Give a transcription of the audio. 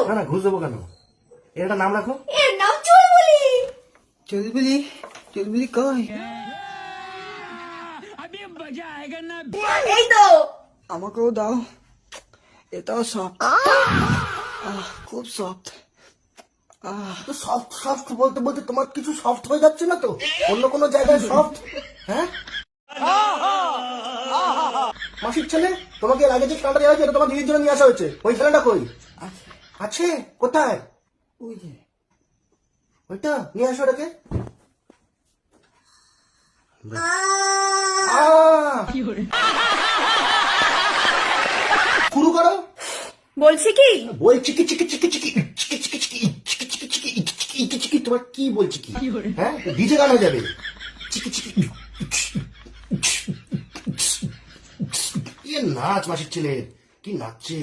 না না ঘুষ দেবো কেন? এর একটা নাম রাখো। এর নাম চুলবুলি। চুলবুলি? চুলবুলি কই? এই তো। আমাকেও দাও, এটাও সফট, খুব সফট। তো সফট সফট বলতে বলতে তোমার কিছু সফট হয়ে যাচ্ছে না তো? অন্য কোনো জায়গায় সফট? হ্যাঁ মাসির ছেলে, তোমাকে এর আগে যে খেলাটা দেওয়া হয়েছে এটা তোমার দিদির জন্য নিয়ে আসা হয়েছে। ওই খেলাটা কই আছে? কোথায়? ওই যে ওইটা নিয়ে আসো ওটাকে। শুরু করো। বলছি কি, বলছি কি চিকি চিকি চিকি চিকি চিকি চিকি চিকি চিকি চিকি চিকি চিকি। তোমার কি বলছি কি? হ্যাঁ ডিজে গান হয়ে যাবে। চিকি চিকি নাচ মাসির ছেলে, কি নাচছে।